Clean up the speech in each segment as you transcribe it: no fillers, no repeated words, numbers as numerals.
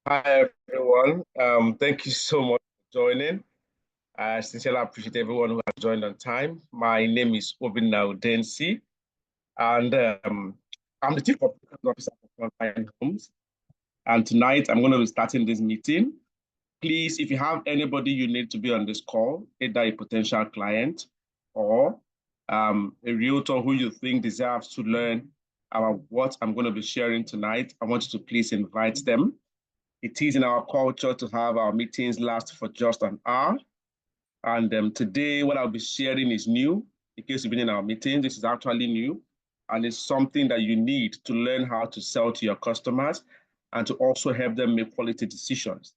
Hi, everyone. Thank you so much for joining. I sincerely appreciate everyone who has joined on time. My name is Obinna Udensi, and I'm the Chief Operations Officer for Frontline Homes. And tonight, I'm going to be starting this meeting. Please, if you have anybody you need to be on this call, either a potential client or a realtor who you think deserves to learn about what I'm going to be sharing tonight, I want you to please invite them. It is in our culture to have our meetings last for just an hour. And today, what I'll be sharing is new. In case you've been in our meeting, this is actually new. And it's something that you need to learn how to sell to your customers and to also help them make quality decisions.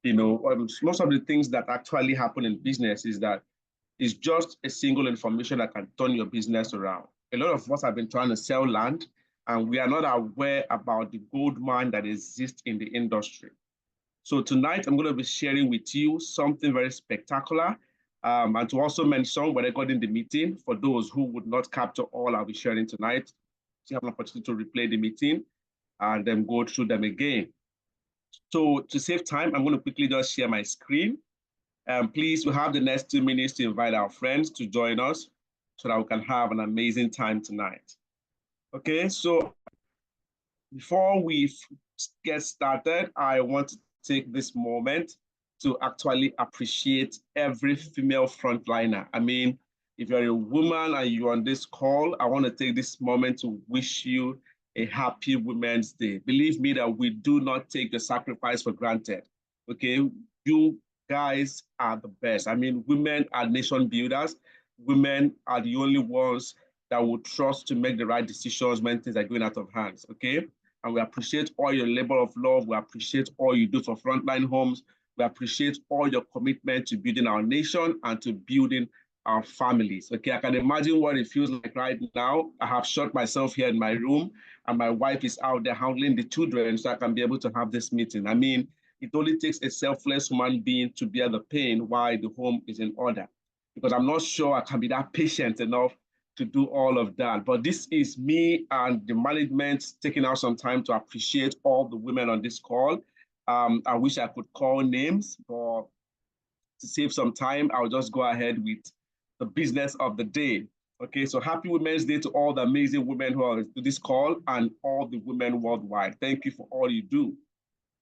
Most of the things that actually happen in business is that it's just a single information that can turn your business around. A lot of us have been trying to sell land, and we are not aware about the gold mine that exists in the industry. So tonight, I'm going to be sharing with you something very spectacular, and to also mention when recording the meeting, for those who would not capture all I'll be sharing tonight, you have an opportunity to replay the meeting and then go through them again. So to save time, I'm going to quickly just share my screen. Please, we have the next 2 minutes to invite our friends to join us so that we can have an amazing time tonight. Okay, so before we get started, I want to take this moment to actually appreciate every female frontliner. I mean, if you're a woman and you're on this call, I want to take this moment to wish you a happy Women's Day. Believe me that we do not take the sacrifice for granted. Okay, you guys are the best. I mean, women are nation builders. Women are the only ones that will trust to make the right decisions when things are going out of hands. Okay, and we appreciate all your labor of love. We appreciate all you do for Frontline Homes. We appreciate all your commitment to building our nation and to building our families. Okay, I can imagine what it feels like right now. I have shut myself here in my room, and my wife is out there handling the children so I can be able to have this meeting. I mean, it only takes a selfless human being to bear the pain while the home is in order. Because I'm not sure I can be that patient enough to do all of that. But this is me and the management taking out some time to appreciate all the women on this call. I wish I could call names, but to save some time, I'll just go ahead with the business of the day. Okay, so happy Women's Day to all the amazing women who are on this call and all the women worldwide. Thank you for all you do.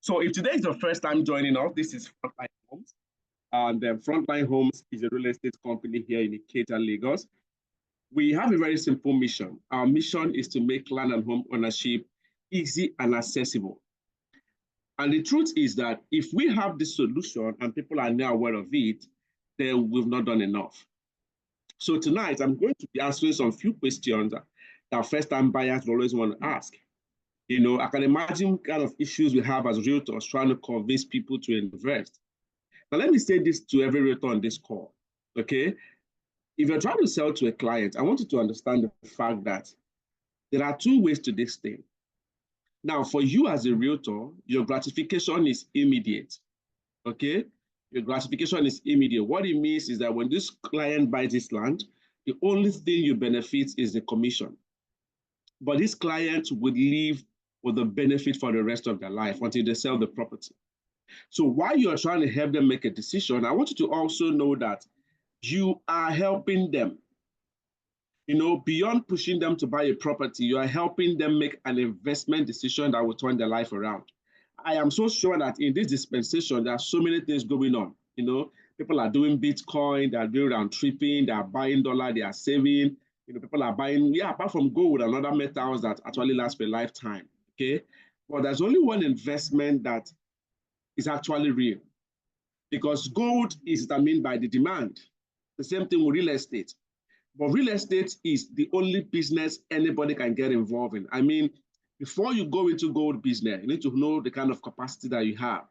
So if today is your first time joining us, this is Frontline Homes. And Frontline Homes is a real estate company here in Ikeja, Lagos. We have a very simple mission. Our mission is to make land and home ownership easy and accessible. And the truth is that if we have this solution and people are now aware of it, then we've not done enough. So tonight, I'm going to be answering some few questions that first-time buyers will always want to ask. I can imagine kind of issues we have as realtors trying to convince people to invest. Now, let me say this to every realtor on this call, okay? If you're trying to sell to a client, I want you to understand the fact that there are two ways to this thing. Now, for you as a realtor, your gratification is immediate, okay? Your gratification is immediate. What it means is that when this client buys this land, the only thing you benefit is the commission. But this client would live with the benefit for the rest of their life until they sell the property. So while you're trying to help them make a decision, I want you to also know that you are helping them. Beyond pushing them to buy a property, you are helping them make an investment decision that will turn their life around. I am so sure that in this dispensation, there are so many things going on. People are doing Bitcoin, they are doing round tripping, they are buying dollar, they are saving. People are buying, apart from gold and other metals that actually last for a lifetime. Okay, but there's only one investment that is actually real, because gold is determined by the demand. The same thing with real estate. But real estate is the only business anybody can get involved in. I mean, before you go into gold business, you need to know the kind of capacity that you have.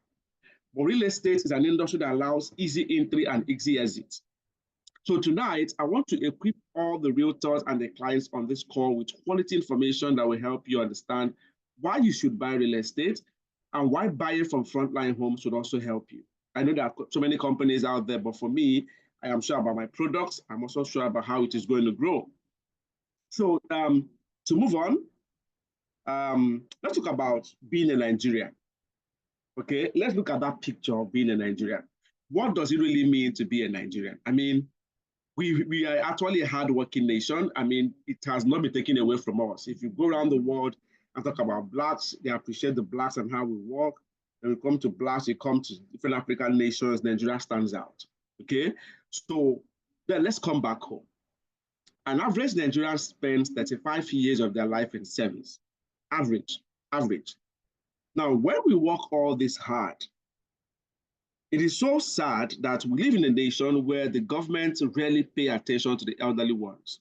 But real estate is an industry that allows easy entry and easy exit. So tonight, I want to equip all the realtors and the clients on this call with quality information that will help you understand why you should buy real estate and why buying from Frontline Homes should also help you. I know there are so many companies out there, but for me, I am sure about my products. I'm also sure about how it is going to grow. So to move on, let's talk about being a Nigerian. Okay, let's look at that picture of being a Nigerian. What does it really mean to be a Nigerian? I mean, we are actually a hardworking nation. I mean, it has not been taken away from us. If you go around the world and talk about blacks, they appreciate the blacks and how we work. When we come to blacks, we come to different African nations, Nigeria stands out. Okay, so then let's come back home. An average Nigerian spends 35 years of their life in service. Average, average. Now, when we work all this hard, it is so sad that we live in a nation where the government rarely pay attention to the elderly ones.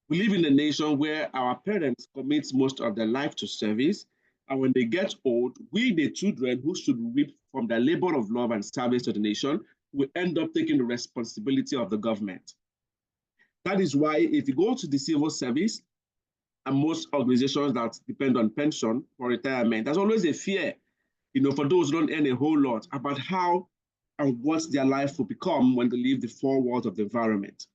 We live in a nation where our parents commit most of their life to service, and when they get old, we, the children who should reap from their labor of love and service to the nation, will end up taking the responsibility of the government. That is why if you go to the civil service, and most organizations that depend on pension for retirement, there's always a fear, for those who don't earn a whole lot, about how and what their life will become when they leave the four walls of the environment.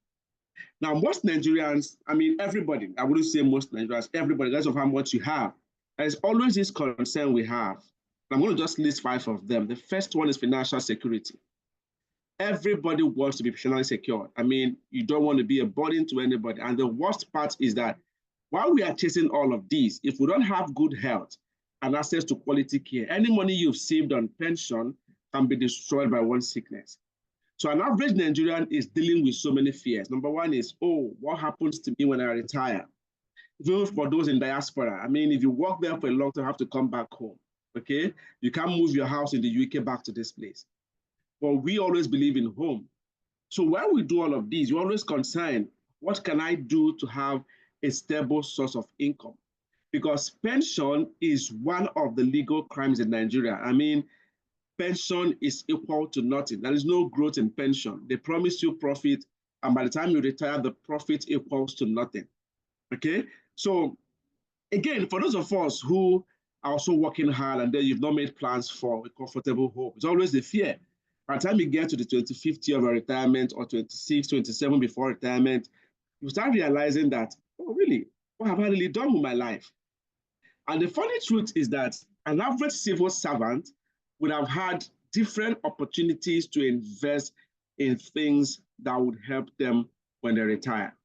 Now, most Nigerians, I mean, everybody, I wouldn't say most Nigerians, everybody, regardless of how much you have, there's always this concern we have. I'm going to just list 5 of them. The first one is financial security. Everybody wants to be financially secure. I mean, you don't want to be a burden to anybody. And the worst part is that while we are chasing all of these, if we don't have good health and access to quality care, any money you've saved on pension can be destroyed by one sickness. So an average Nigerian is dealing with so many fears. Number one is, oh, what happens to me when I retire? Even for those in diaspora, I mean, if you work there for a long time, you have to come back home, okay? You can't move your house in the UK back to this place. But we always believe in home. So while we do all of these, you're always concerned, what can I do to have a stable source of income? Because pension is one of the legal crimes in Nigeria. I mean, pension is equal to nothing. There is no growth in pension. They promise you profit, and by the time you retire, the profit equals to nothing. Okay? So again, for those of us who are also working hard and then you've not made plans for a comfortable home, it's always the fear. By the time you get to the 25th year of a retirement or 26, 27 before retirement, you start realizing that, oh, really, what have I really done with my life? And the funny truth is that an average civil servant would have had different opportunities to invest in things that would help them when they retire.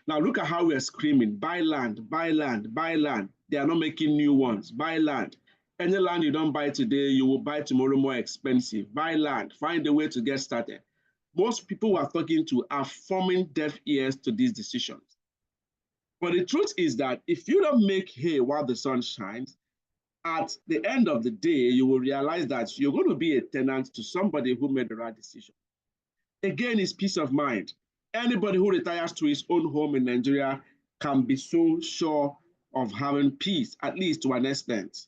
Now look at how we're screaming, buy land, buy land, buy land. They are not making new ones, buy land. Any land you don't buy today, you will buy tomorrow more expensive. Buy land, find a way to get started. Most people we are talking to are forming deaf ears to these decisions. But the truth is that if you don't make hay while the sun shines, at the end of the day, you will realize that you're going to be a tenant to somebody who made the right decision. Again, it's peace of mind. Anybody who retires to his own home in Nigeria can be so sure of having peace, at least to an extent.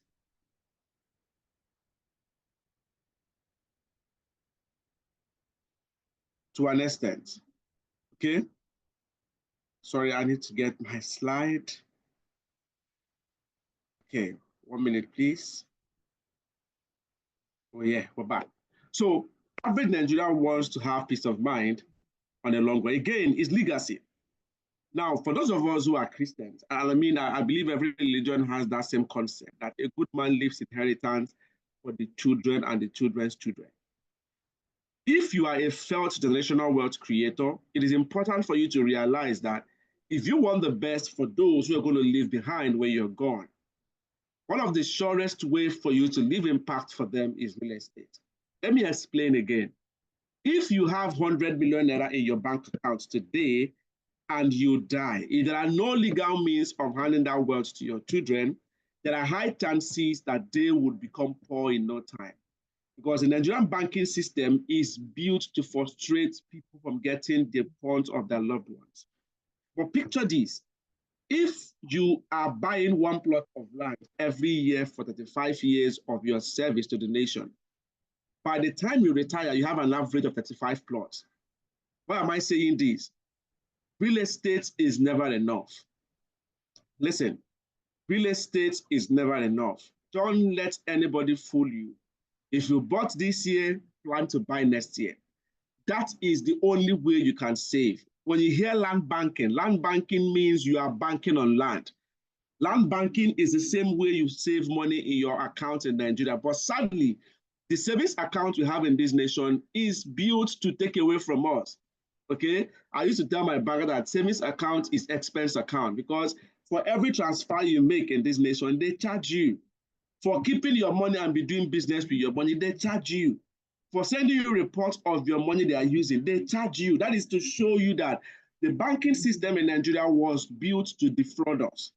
To an extent, okay? Sorry, I need to get my slide. Okay, 1 minute, please. Oh yeah, we're back. So average Nigerian wants to have peace of mind on a long way. Again, it's legacy. Now, for those of us who are Christians, I mean, I believe every religion has that same concept, that a good man leaves inheritance for the children and the children's children. If you are a felt generational wealth creator, it is important for you to realize that if you want the best for those who are going to leave behind when you're gone, one of the surest ways for you to leave impact for them is real estate. Let me explain again. If you have 100 million naira in your bank account today and you die, if there are no legal means of handing that wealth to your children, there are high chances that they would become poor in no time. Because the Nigerian banking system is built to frustrate people from getting the funds of their loved ones. But picture this. If you are buying one plot of land every year for 35 years of your service to the nation, by the time you retire, you have an average of 35 plots. Why am I saying this? Real estate is never enough. Listen, real estate is never enough. Don't let anybody fool you. If you bought this year, plan to buy next year. That is the only way you can save. When you hear land banking means you are banking on land. Land banking is the same way you save money in your account in Nigeria. But sadly, the savings account we have in this nation is built to take away from us. Okay, I used to tell my banker that savings account is expense account because for every transfer you make in this nation, they charge you. For keeping your money and be doing business with your money, they charge you. For sending you reports of your money they are using, they charge you. That is to show you that the banking system in Nigeria was built to defraud us.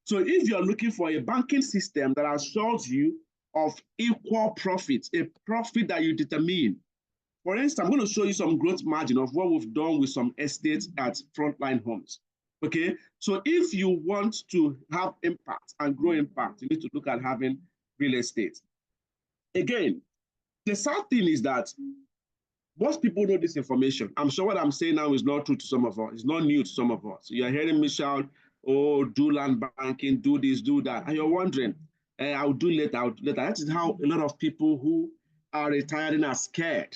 So if you're looking for a banking system that assures you of equal profit, a profit that you determine. For instance, I'm going to show you some growth margin of what we've done with some estates at Frontline Homes. Okay, so if you want to have impact and grow impact, you need to look at having real estate. Again, the sad thing is that most people know this information. I'm sure what I'm saying now is not true to some of us. It's not new to some of us. You're hearing me shout, oh, do land banking, do this, do that. And you're wondering, I'll do later, I'll do later. That is how a lot of people who are retiring are scared.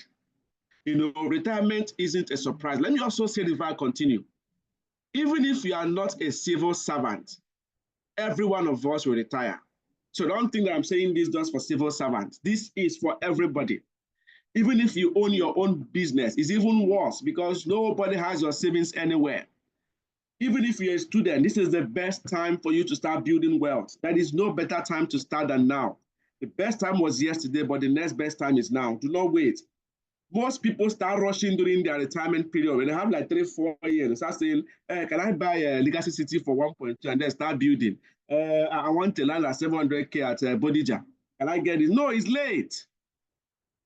You know, retirement isn't a surprise. Let me also say this before I continue. Even if you are not a civil servant, every one of us will retire. So don't think that I'm saying this just for civil servants. This is for everybody. Even if you own your own business, it's even worse because nobody has your savings anywhere. Even if you're a student, this is the best time for you to start building wealth. There is no better time to start than now. The best time was yesterday, but the next best time is now. Do not wait. Most people start rushing during their retirement period. When they have like 3-4 years, they start saying, can I buy a Legacy City for 1.2 and then start building? I want a land at 700K at Bodija. Can I get it? No, it's late.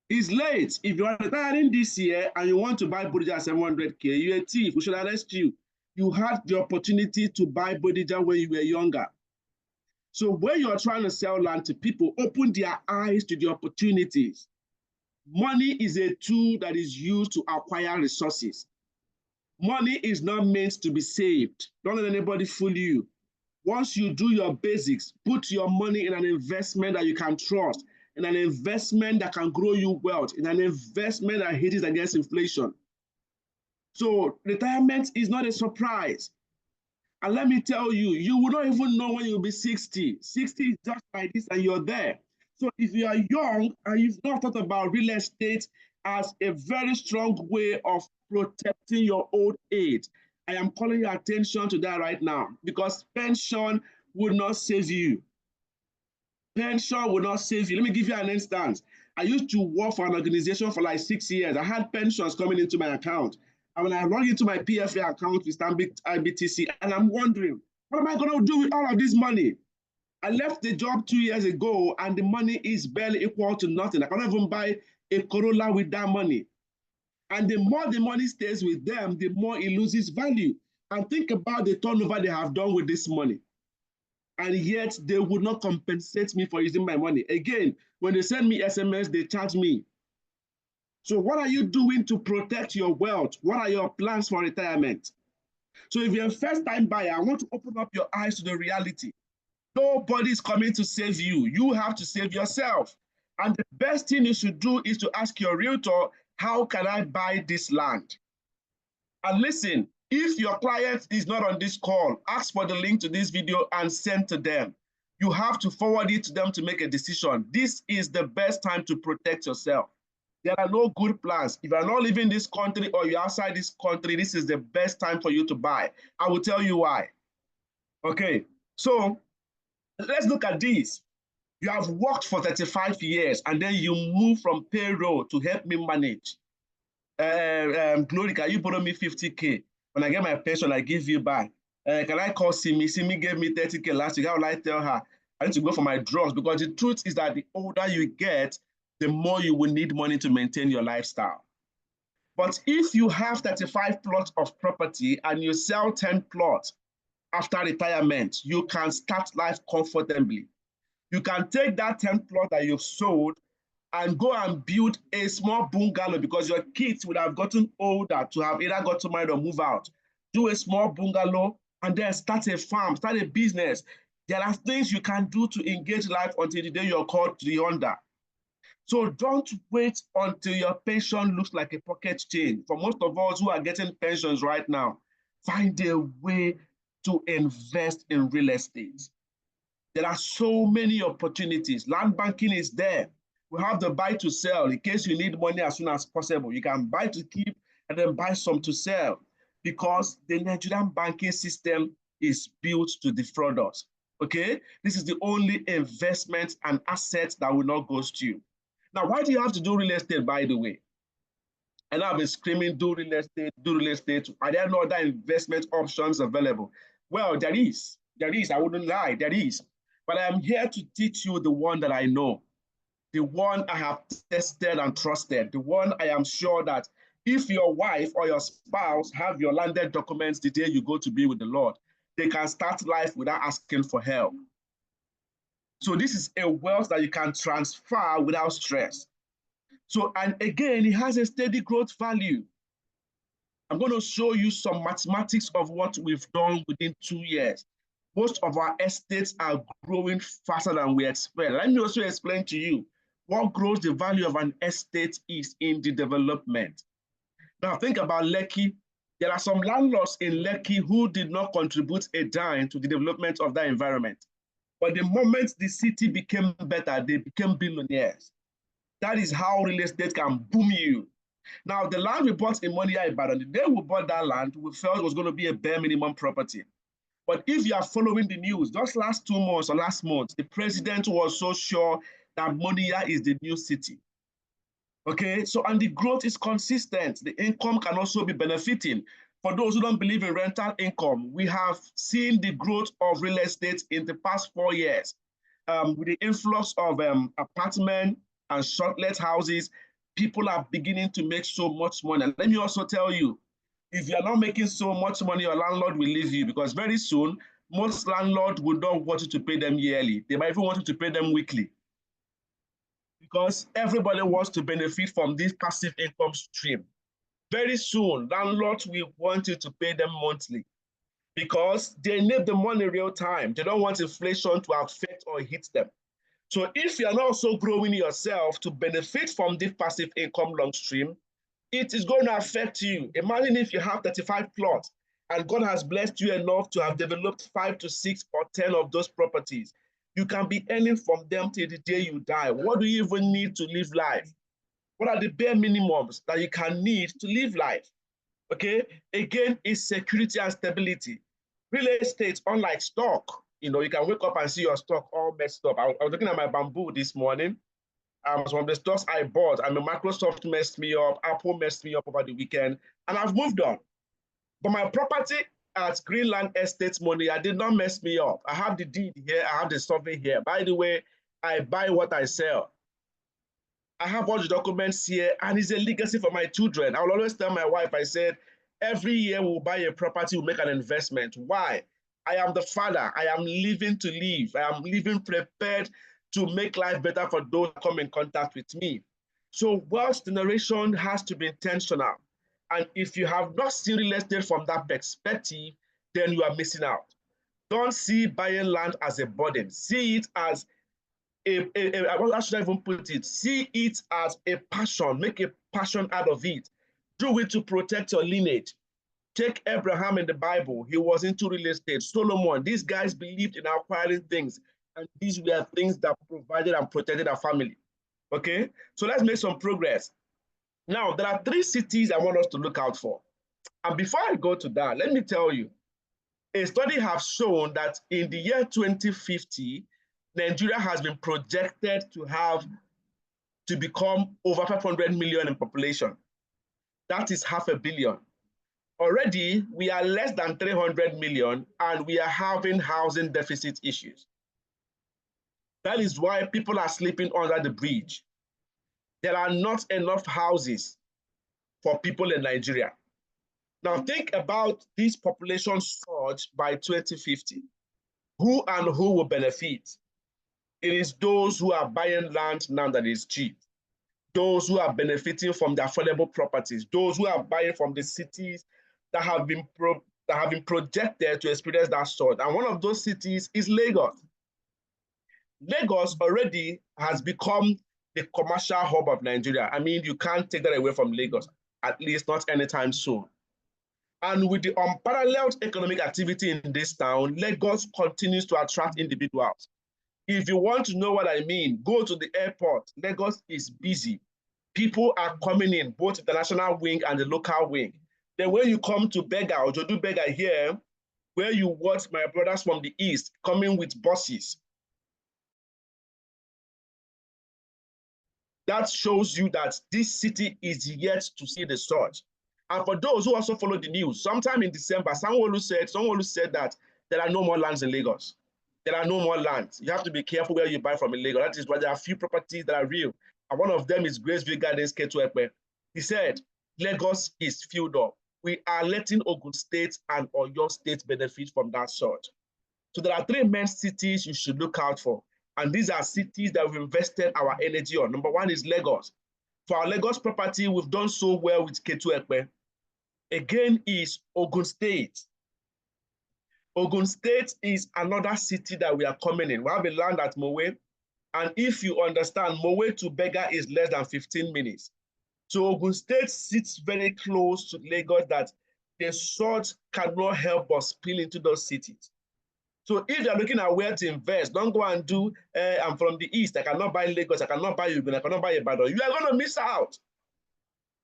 It's late. If you are retiring this year and you want to buy Bodija at 700K, you're a thief. We should arrest you. You had the opportunity to buy Bodija when you were younger. So when you're trying to sell land to people, open their eyes to the opportunities. Money is a tool that is used to acquire resources. Money is not meant to be saved. Don't let anybody fool you. Once you do your basics, put your money in an investment that you can trust, in an investment that can grow you wealth, in an investment that hedges against inflation. So retirement is not a surprise. And let me tell you, you will not even know when you'll be 60. 60 is just like this and you're there. So if you are young and you've not thought about real estate as a very strong way of protecting your old age, I am calling your attention to that right now because pension will not save you. Pension will not save you. Let me give you an instance. I used to work for an organization for like 6 years. I had pensions coming into my account. And when I log into my PFA account with Stanbic IBTC, and I'm wondering, what am I going to do with all of this money? I left the job 2 years ago, and the money is barely equal to nothing. I cannot even buy a Corolla with that money. And the more the money stays with them, the more it loses value. And think about the turnover they have done with this money. And yet they would not compensate me for using my money. Again, when they send me SMS, they charge me. So what are you doing to protect your wealth? What are your plans for retirement? So if you're a first-time buyer, I want to open up your eyes to the reality. Nobody's coming to save you. You have to save yourself. And the best thing you should do is to ask your realtor, how can I buy this land? And listen, if your client is not on this call, ask for the link to this video and send to them. You have to forward it to them to make a decision. This is the best time to protect yourself. There are no good plans. If you're not living in this country or you're outside this country, this is the best time for you to buy. I will tell you why. Okay, so let's look at this. You have worked for 35 years and then you move from payroll to help me manage. Glory, can you borrow me 50K? When I get my pension, I give you back. Can I call Simi? Simi gave me 30K last week. How will I tell her? I need to go for my drugs because the truth is that the older you get, the more you will need money to maintain your lifestyle. But if you have 35 plots of property and you sell 10 plots after retirement, you can start life comfortably. You can take that 10 plot that you've sold and go and build a small bungalow because your kids would have gotten older to have either got to marry or move out. Do a small bungalow and then start a farm, start a business. There are things you can do to engage life until the day you're called to the under. So don't wait until your pension looks like a pocket change. For most of us who are getting pensions right now, find a way to invest in real estate. There are so many opportunities. Land banking is there. We have the buy to sell in case you need money as soon as possible. You can buy to keep and then buy some to sell because the Nigerian banking system is built to defraud us. Okay? This is the only investment and asset that will not ghost you. Now, why do you have to do real estate, by the way? And I've been screaming, do real estate, do real estate. Are there no other investment options available? Well, there is. There is. I wouldn't lie. There is. But I am here to teach you the one that I know, the one I have tested and trusted, the one I am sure that if your wife or your spouse have your landed documents the day you go to be with the Lord, they can start life without asking for help. So this is a wealth that you can transfer without stress. So, and again, it has a steady growth value. I'm going to show you some mathematics of what we've done within 2 years. Most of our estates are growing faster than we expect. Let me also explain to you what grows the value of an estate is in the development. Now think about Lekki. There are some landlords in Lekki who did not contribute a dime to the development of that environment. But the moment the city became better, they became billionaires. That is how real estate can boom you. Now, the land we bought in Monia Ibadan, the day we bought that land, we felt it was going to be a bare minimum property. But if you are following the news, just last 2 months or last month, the president was so sure that Monia is the new city. Okay, so and the growth is consistent. The income can also be benefiting. For those who don't believe in rental income, we have seen the growth of real estate in the past 4 years. With the influx of apartment and short-let houses, people are beginning to make so much money. And let me also tell you, if you're not making so much money, your landlord will leave you because very soon, most landlords will not want you to pay them yearly. They might even want you to pay them weekly because everybody wants to benefit from this passive income stream. Very soon, landlords will want you to pay them monthly because they need the money real time. They don't want inflation to affect or hit them. So if you're not also growing yourself to benefit from this passive income long stream, it is going to affect you. Imagine if you have 35 plots and God has blessed you enough to have developed 5 to 6 or 10 of those properties. You can be earning from them till the day you die. What do you even need to live life? What are the bare minimums that you can need to live life? Okay, again, it's security and stability. Real estate, unlike stock, you can wake up and see your stock all messed up. I was looking at my bamboo this morning. Some of the stocks I bought, Microsoft messed me up, Apple messed me up over the weekend, and I've moved on. But my property at Greenland Estates Money, I did not mess me up. I have the deed here, I have the survey here. By the way, I buy what I sell. I have all the documents here, and it's a legacy for my children. I will always tell my wife, I said, every year we'll buy a property, we'll make an investment. Why? I am the father. I am living to live. I am living prepared to make life better for those who come in contact with me. So wealth generation has to be intentional. And if you have not seen real estate from that perspective, then you are missing out. Don't see buying land as a burden. See it as how should I even put it? See it as a passion. Make a passion out of it. Do it to protect your lineage. Take Abraham in the Bible. He was into real estate. Solomon, these guys believed in acquiring things. And these were things that provided and protected our family. Okay? So let's make some progress. Now, there are 3 cities I want us to look out for. And before I go to that, let me tell you, a study has shown that in the year 2050, Nigeria has been projected to become over 500 million in population. That is 500 million. Already, we are less than 300 million, and we are having housing deficit issues. That is why people are sleeping under the bridge. There are not enough houses for people in Nigeria. Now, think about this population surge by 2050. Who and who will benefit? It is those who are buying land now that is cheap, those who are benefiting from the affordable properties, those who are buying from the cities that have been projected to experience that sort. And one of those cities is Lagos. Lagos already has become the commercial hub of Nigeria. You can't take that away from Lagos, at least not anytime soon. And with the unparalleled economic activity in this town, Lagos continues to attract individuals. If you want to know what I mean, go to the airport. Lagos is busy. People are coming in, both international wing and the local wing. Then when you come to Bega or Jodu Bega here, where you watch my brothers from the east coming with buses, that shows you that this city is yet to see the surge. And for those who also follow the news, sometime in December, someone who said that there are no more lands in Lagos. There are no more lands. You have to be careful where you buy from in Lagos. That is why there are a few properties that are real. And one of them is Graceville Gardens, Ketuekpe. He said, Lagos is filled up. We are letting Ogun State and Oyo State benefit from that surge. So there are three main cities you should look out for. And these are cities that we've invested our energy on. Number one is Lagos. For our Lagos property, we've done so well with Ketuekpe. Again is Ogun State. Ogun State is another city that we are coming in. We have a land at Mowe. And if you understand, Mowe to Bega is less than 15 minutes. So Ogun State sits very close to Lagos that the surge cannot help but spill into those cities. So if you're looking at where to invest, don't go and do, I'm from the east, I cannot buy Lagos, I cannot buy Ogun, I cannot buy Ibadan. You are going to miss out.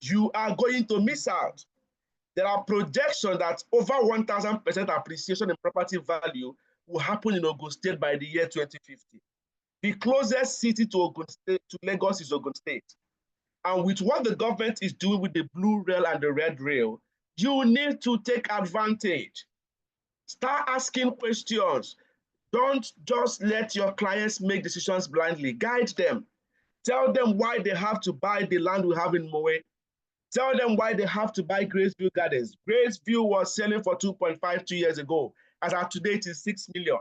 You are going to miss out. There are projections that over 1,000% appreciation in property value will happen in Ogun State by the year 2050. The closest city to Ogun State, to Lagos, is Ogun State. And with what the government is doing with the blue rail and the red rail, you need to take advantage. Start asking questions. Don't just let your clients make decisions blindly. Guide them. Tell them why they have to buy the land we have in Mowe. Tell them why they have to buy Graceville Gardens. Graceville was selling for 2.5 2 years ago. As of today, it is 6 million.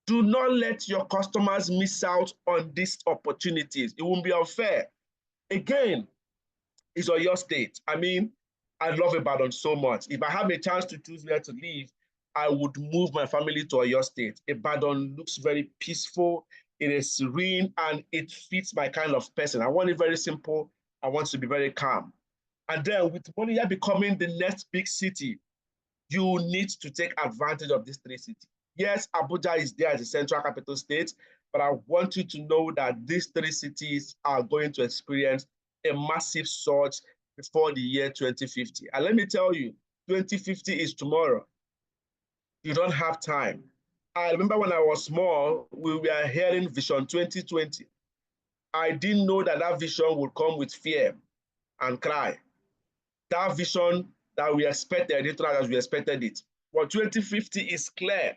Do not let your customers miss out on these opportunities. It won't be unfair. Again, it's Oyo State. I mean, I love Ibadan so much. If I have a chance to choose where to live, I would move my family to Oyo State. Ibadan looks very peaceful, it is serene, and it fits my kind of person. I want it very simple. I want to be very calm. And then with Monia becoming the next big city, you need to take advantage of these three cities. Yes, Abuja is there as a central capital state, but I want you to know that these three cities are going to experience a massive surge before the year 2050. And let me tell you, 2050 is tomorrow. You don't have time. I remember when I was small, we were hearing Vision 2020. I didn't know that that vision would come with fear and cry. That vision that we expected, it not as we expected it. But 2050 is clear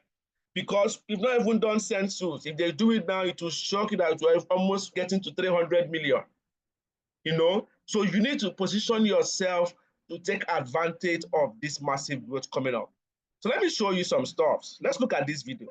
because we've not even done census. If they do it now, it will shock you that we're almost getting to 300 million. You know, so you need to position yourself to take advantage of this massive growth coming up. So let me show you some stuff. Let's look at this video.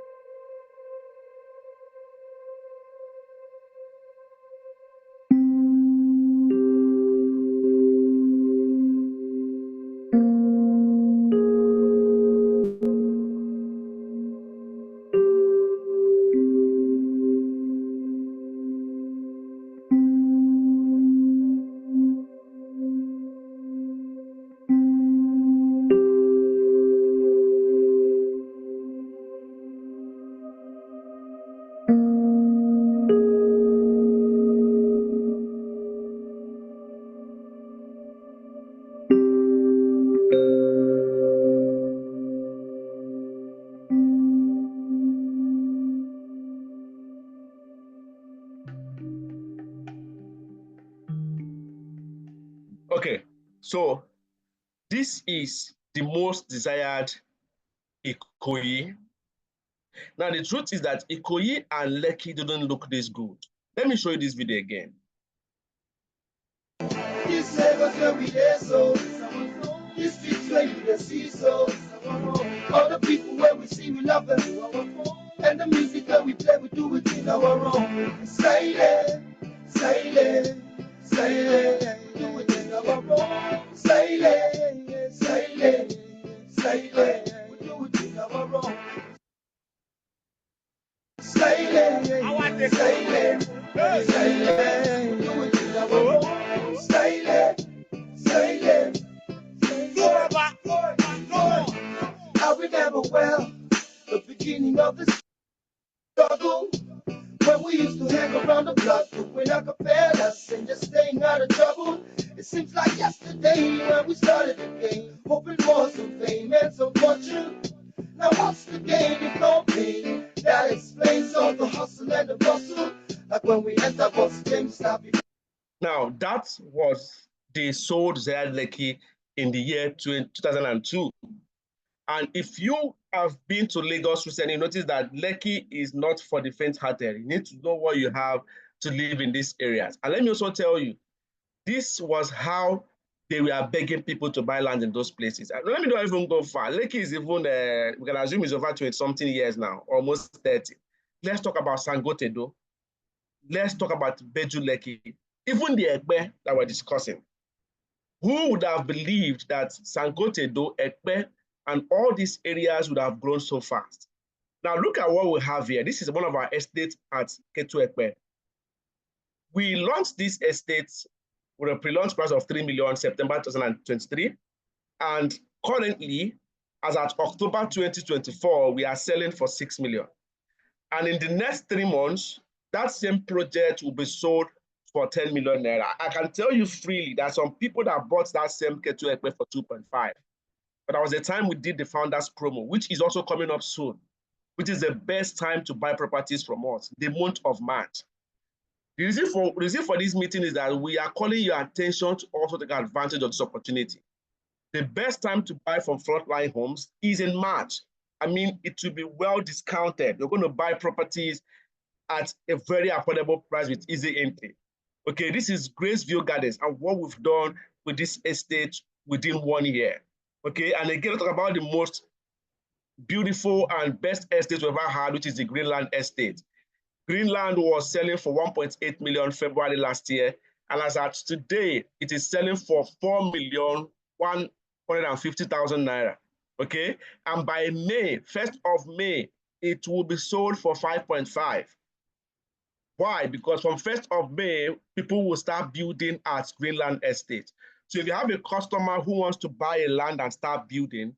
Okay, so this is the most desired Ikoyi. Now, the truth is that Ikoyi and Lekki didn't look this good. Let me show you this video again. This Lagos where we there, so this streets where you see, so all the people where we see, we love them, and the music that we play, we do it in our own. Silent, silent, silent, do it in our own. Silent, silent, silent, we do it in our own. Silent, I want the silent, silent, do it in our own. Silent, silent, silent, well. The beginning of the struggle. When we used to hang around the block, doing acapellas and just staying out of trouble. It seems like yesterday when we started the game, hoping for some fame and some fortune. Now what's the game if no pain? That explains all the hustle and the bustle. Like when we enter bus GameStop. Now, that was the sold Zayad Lekki in the year 2002. And if you have been to Lagos recently, you notice that Lekki is not for the faint-hearted. You need to know what you have to live in these areas. And let me also tell you, this was how they were begging people to buy land in those places. And let me not even go far. Lekki is even, we can assume it's over 20-something years now, almost 30. Let's talk about Sangote, though. Let's talk about Beju Lekki. Even the Ekpe that we're discussing. Who would have believed that Sangote, though, Ekpe, and all these areas would have grown so fast? Now look at what we have here. This is one of our estates at Ketu Ekpe. We launched this estate with a pre-launch price of 3 million September 2023. And currently, as at October 2024, we are selling for 6 million. And in the next 3 months, that same project will be sold for 10 million naira. I can tell you freely that some people that bought that same Ketu Ekpe for 2.5. But there was a time we did the founders promo, which is also coming up soon, which is the best time to buy properties from us, the month of March. The reason for this meeting is that we are calling your attention to also take advantage of this opportunity. The best time to buy from Frontline Homes is in March. I mean, it will be well discounted. You're going to buy properties at a very affordable price with easy entry. Okay, this is Graceview Gardens and what we've done with this estate within 1 year. Okay, and again, let's talk about the most beautiful and best estate we've ever had, which is the Greenland estate. Greenland was selling for 1.8 million February last year, and as at today, it is selling for 4,150,000 naira. Okay, and by May, 1st of May, it will be sold for 5.5. Why? Because from 1st of May, people will start building at Greenland estate. So if you have a customer who wants to buy a land and start building,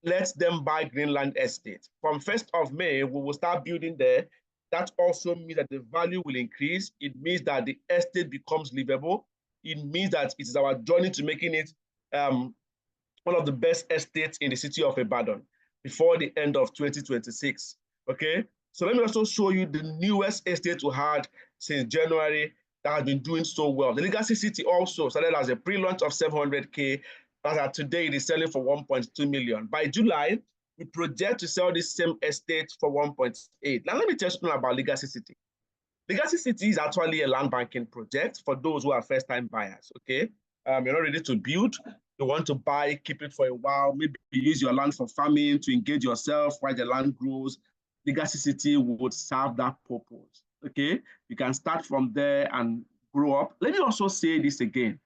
let them buy Greenland estate. From 1st of May, we will start building there. That also means that the value will increase. It means that the estate becomes livable. It means that it is our journey to making it one of the best estates in the city of Ibadan before the end of 2026. Okay, so let me also show you the newest estate we had since January that has been doing so well. The Legacy City also started as a pre-launch of 700K, but today it is selling for 1.2 million. By July, we project to sell this same estate for 1.8. Now, let me tell you something about Legacy City. Legacy City is actually a land banking project for those who are first-time buyers, okay? You're not ready to build. You want to buy, keep it for a while, maybe use your land for farming to engage yourself while the land grows. Legacy City would serve that purpose, okay? You can start from there and grow up. Let me also say this again.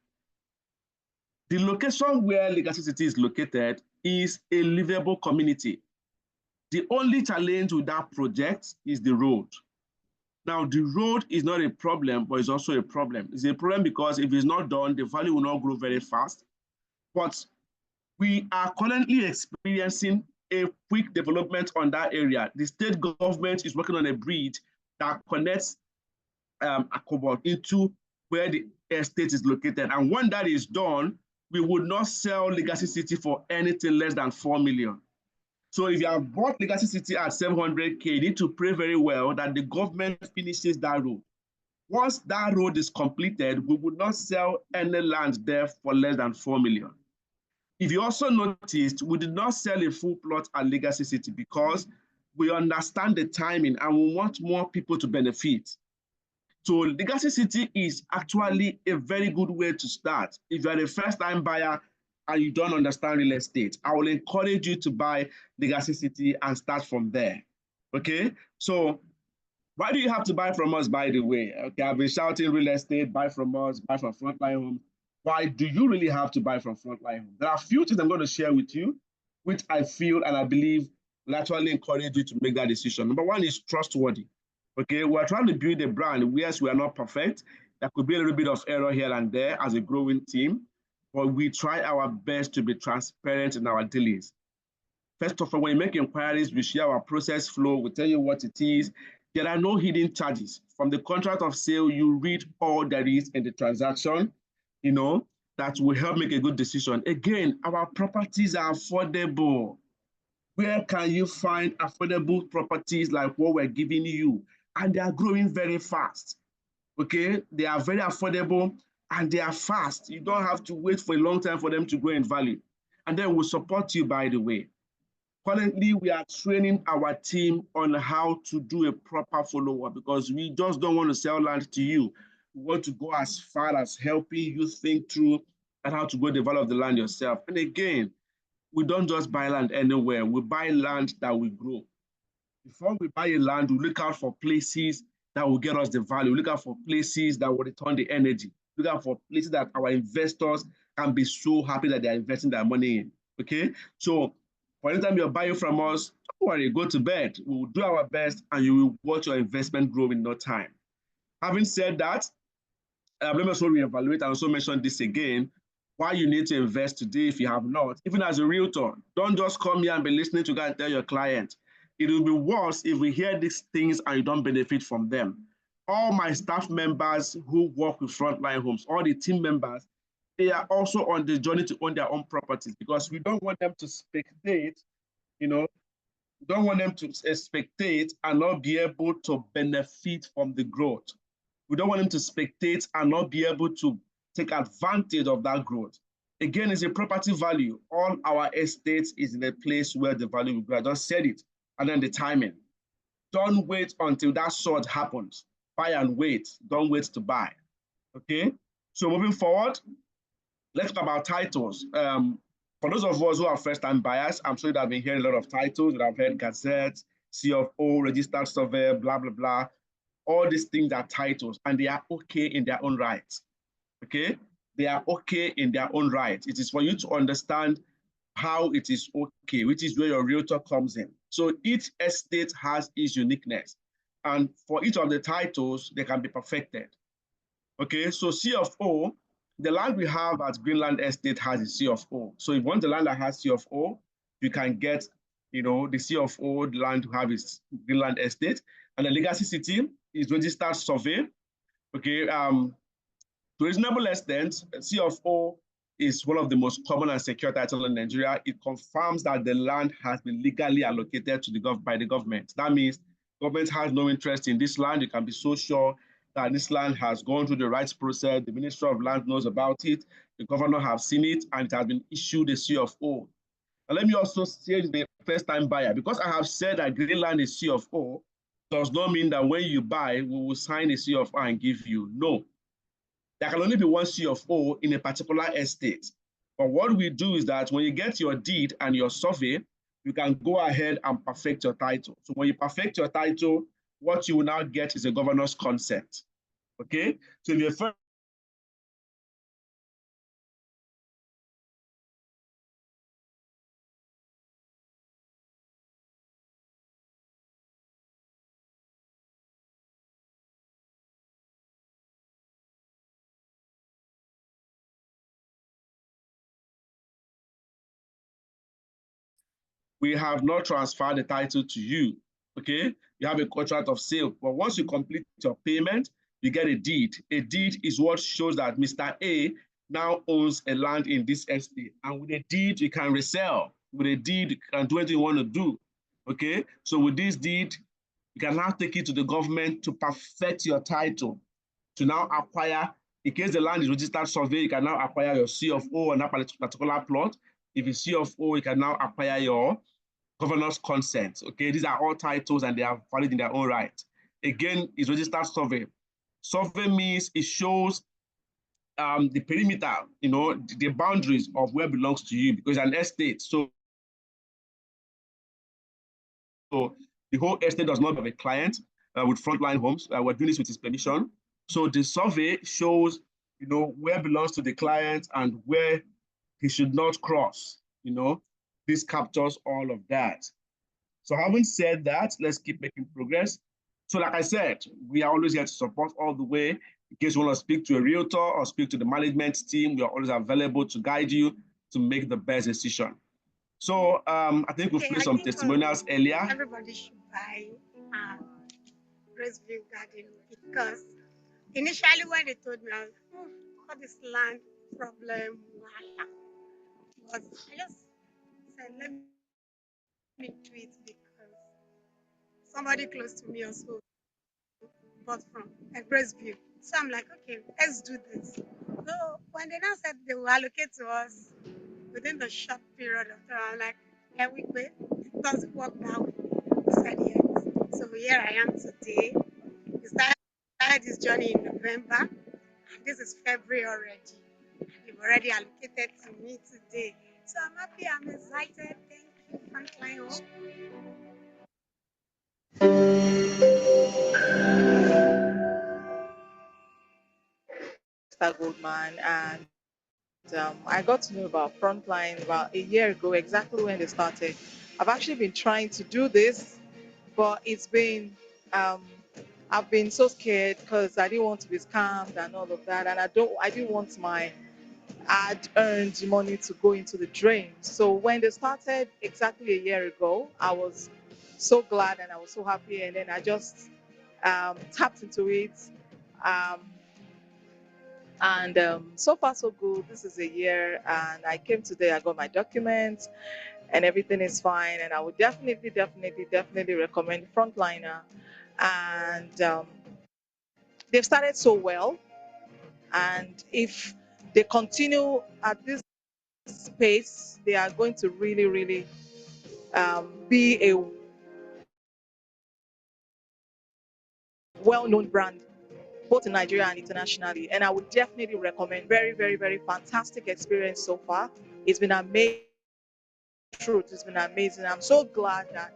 The location where Legacy City is located is a livable community. The only challenge with that project is the road. Now, the road is not a problem, but it's also a problem. It's a problem because if it's not done, the value will not grow very fast. But we are currently experiencing a quick development on that area. The state government is working on a bridge that connects Akobot into where the estate is located. And when that is done, we would not sell Legacy City for anything less than 4 million. So if you have bought Legacy City at 700K, you need to pray very well that the government finishes that road. Once that road is completed, we would not sell any land there for less than 4 million. If you also noticed, we did not sell a full plot at Legacy City because we understand the timing and we want more people to benefit. So Legacy City is actually a very good way to start. If you're a first-time buyer and you don't understand real estate, I will encourage you to buy Legacy City and start from there, okay? So why do you have to buy from us, by the way? Okay, I've been shouting real estate, buy from us, buy from Frontline Homes. Why do you really have to buy from Frontline Homes? There are a few things I'm going to share with you, which I feel and I believe will actually encourage you to make that decision. Number one is trustworthy. Okay, we're trying to build a brand. Yes, we are not perfect. There could be a little bit of error here and there as a growing team, but we try our best to be transparent in our dealings. First of all, when you make inquiries, we share our process flow, we tell you what it is. There are no hidden charges. From the contract of sale, you read all there is in the transaction, that will help make a good decision. Again, our properties are affordable. Where can you find affordable properties like what we're giving you? And they are growing very fast. Okay, they are very affordable and they are fast. You don't have to wait for a long time for them to grow in value. And then we'll support you, by the way. Currently, we are training our team on how to do a proper follow-up because we just don't want to sell land to you. We want to go as far as helping you think through and how to go develop the land yourself. And again, we don't just buy land anywhere. We buy land that will grow. Before we buy a land, we look out for places that will get us the value. We look out for places that will return the energy. Look out for places that our investors can be so happy that they're investing their money in. Okay, so for any time you're buying from us, don't worry, go to bed. We will do our best and you will watch your investment grow in no time. Having said that, let me also reevaluate and also mention this again. Why you need to invest today if you have not, even as a realtor, don't just come here and be listening to go and tell your client. It will be worse if we hear these things and you don't benefit from them. All my staff members who work with Frontline Homes, all the team members, they are also on the journey to own their own properties because we don't want them to spectate, we don't want them to spectate and not be able to benefit from the growth. We don't want them to spectate and not be able to take advantage of that growth. Again, it's a property value. All our estates is in a place where the value will grow. I just said it. And then the timing. Don't wait until that sort happens. Buy and wait. Don't wait to buy. Okay? So moving forward, let's talk about titles. For those of us who are first-time buyers, I'm sure you have been hearing a lot of titles. You have heard Gazette, CFO, registered surveyor, blah, blah, blah. All these things are titles, and they are okay in their own right. Okay? They are okay in their own right. It is for you to understand how it is okay, which is where your realtor comes in. So each estate has its uniqueness. And for each of the titles, they can be perfected. Okay, so C of O, the land we have at Greenland Estate has a C of O. So if you want the land that has C of O, you can get, the C of O land to have its Greenland Estate. And the Legacy City is registered survey. Okay, to a reasonable extent, C of O is one of the most common and secure titles in Nigeria. It confirms that the land has been legally allocated to by the government. That means government has no interest in this land. You can be so sure that this land has gone through the rights process. The Ministry of Land knows about it. The governor has seen it, and it has been issued a C of O. And let me also say the first-time buyer, because I have said that Greenland is C of O, does not mean that when you buy, we will sign a C of O and give you. No. There can only be one C of O in a particular estate. But what we do is that when you get your deed and your survey, you can go ahead and perfect your title. So when you perfect your title, what you will now get is a governor's consent. Okay? So if you're first we have not transferred the title to you, okay? You have a contract of sale, but once you complete your payment, you get a deed. A deed is what shows that Mr. A now owns a land in this estate, and with a deed, you can resell. With a deed, you can do anything you want to do, okay? So with this deed, you can now take it to the government to perfect your title, to now acquire, in case the land is registered survey, you can now acquire your C of O on that particular plot. If it's C of O, you can now acquire your governor's consent. Okay, these are all titles and they are valid in their own right. Again, it's registered survey. Survey means it shows the perimeter, the boundaries of where it belongs to you because it's an estate. So the whole estate does not have a client with Frontline Homes. We're doing this with his permission. So the survey shows, where belongs to the client and where he should not cross, This captures all of that. So having said that, let's keep making progress. So like I said, we are always here to support all the way. In case you want to speak to a realtor or speak to the management team, we are always available to guide you to make the best decision. So I think we've played some testimonials earlier. Everybody should buy Graceview Garden because initially when they told me, I was all this land problem, but I just said, let me do it because somebody close to me also bought from a Graceview. So I'm like, okay, let's do this. So when they now said they will allocate to us within the short period of time, I'm like, yeah, we quit. It doesn't work that way. I said yes. So here I am today. We started this journey in November, and this is February already. They've already allocated to me today. So I'm happy, I'm excited. Thank you, Frontline Homes. Goldman, and I got to know about Frontline about a year ago, exactly when they started. I've actually been trying to do this, but it's been I've been so scared because I didn't want to be scammed and all of that, and I didn't want my hard-earned money to go into the drain. So when they started exactly a year ago, I was so glad and I was so happy, and then I just tapped into it. Um, and so far so good. This is a year, and I came today. I got my documents, and everything is fine. And I would definitely recommend Frontliner. And they've started so well, and if they continue at this pace, they are going to really be a well-known brand both in Nigeria and internationally. And I would definitely recommend. Very fantastic experience so far. It's been amazing. Truth, it's been amazing. I'm so glad that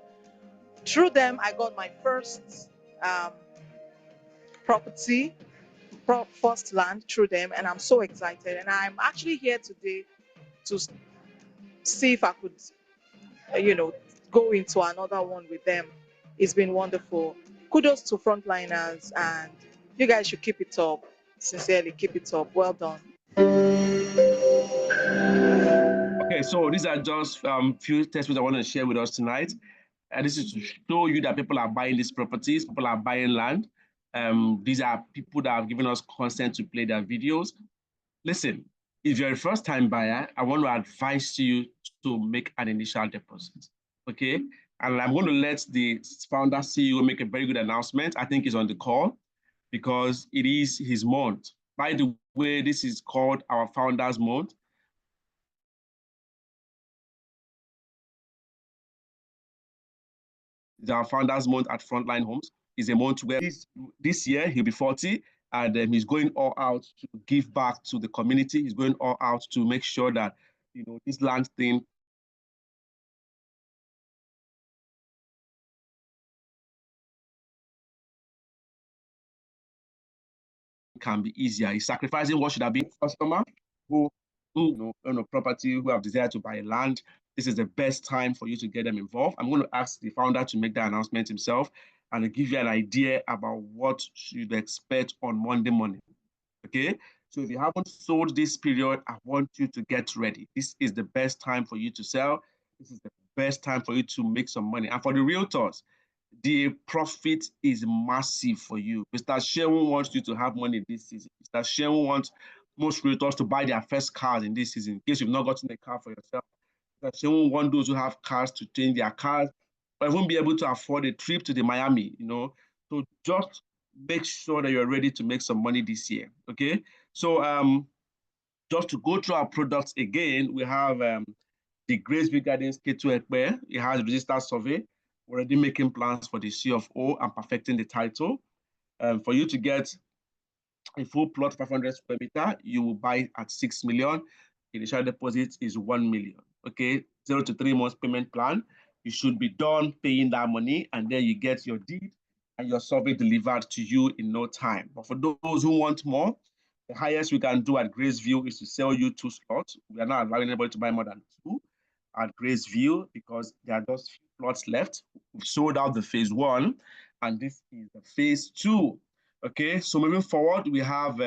through them I got my first um, property, first land through them, and I'm so excited. And I'm actually here today to see if I could, you know, go into another one with them. It's been wonderful. Kudos to frontliners, and you guys should keep it up. Sincerely, keep it up. Well done. Okay, so these are just few testimonies I want to share with us tonight. And this is to show you that people are buying these properties, people are buying land. These are people that have given us consent to play their videos. Listen, if you're a first-time buyer, I want to advise you to make an initial deposit, okay? And I'm going to let the founder CEO make a very good announcement. I think he's on the call because it is his month. By the way, this is called our Founders Month. Our Founders Month at Frontline Homes is a month where this year he'll be 40, and he's going all out to give back to the community. He's going all out to make sure that this land thing can be easier. He's sacrificing what should have been customer who own a property, who have desired to buy land. This is the best time for you to get them involved. I'm going to ask the founder to make that announcement himself and give you an idea about what you should expect on Monday morning. Okay, so if you haven't sold this period, I want you to get ready. This is the best time for you to sell. This is the best time for you to make some money. And for the realtors, the profit is massive for you. Mr. Shehu wants you to have money this season. Mr. Shehu wants most realtors to buy their first cars in this season, in case you've not gotten a car for yourself. Mr. Shehu wants those who have cars to change their cars, or even be able to afford a trip to the Miami, So just make sure that you're ready to make some money this year, okay? So just to go through our products again, we have the Graceview Gardens K2 Ekpe. It has registered survey. We're already making plans for the CFO and perfecting the title. For you to get a full plot 500 square meter, you will buy at 6 million. Initial deposit is 1 million. Okay, 0 to 3 months payment plan. You should be done paying that money, and then you get your deed and your survey delivered to you in no time. But for those who want more, the highest we can do at Graceview is to sell you 2 slots. We are not allowing anybody to buy more than 2 at Graceview because there are just few plots left. We've sold out the phase 1, and this is the phase 2. Okay, so moving forward, we have